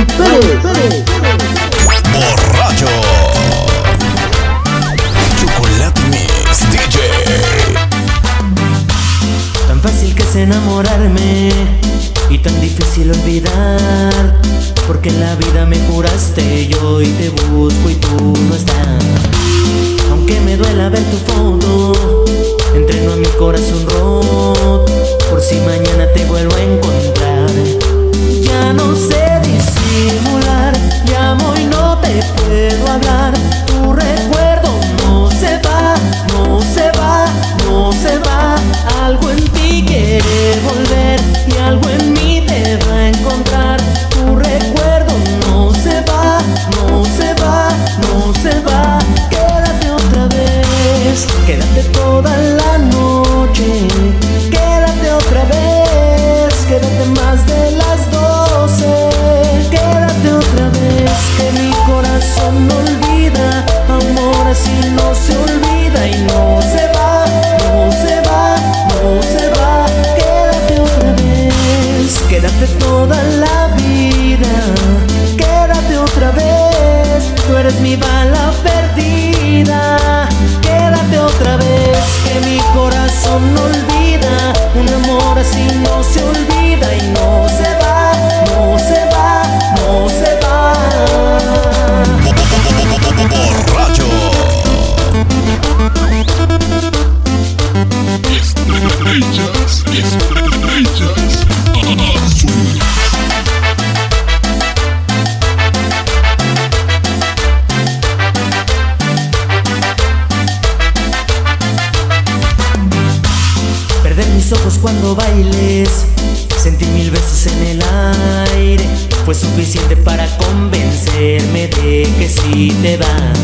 Pérez. Borracho. Chocolate Mix DJ. Tan fácil que es enamorarme y tan difícil olvidar, porque en la vida me juraste y hoy te busco y tú no estás. Aunque me duela ver tu foto, entreno a mi corazón roto, por si mañana te vuelvo a encontrar. Ya no sé disimular, llamo y no te puedo hablar. Tu recuerdo no se va, no se va, no se va. Algo en ti quiere volver y algo en mí te va a encontrar. Tu recuerdo no se va, no se va, no se va. Quédate otra vez, quédate toda la noche. Quédate otra vez, quédate más de las 12. Quédate otra vez, que mi corazón no olvida. Amor así no se olvida y no se va, no se va, no se va. Quédate otra vez, quédate toda la vida. Quédate otra vez, tú eres mi bala perdida. Quédate otra vez, que mi corazón no olvida. Un amor así no se olvida y no se va, no se va, no se va. Borracho. Estrellas azules. Perder mis ojos cuando bailes, sentir 1000 besos en el aire, fue suficiente para convencerme de que sí te vas.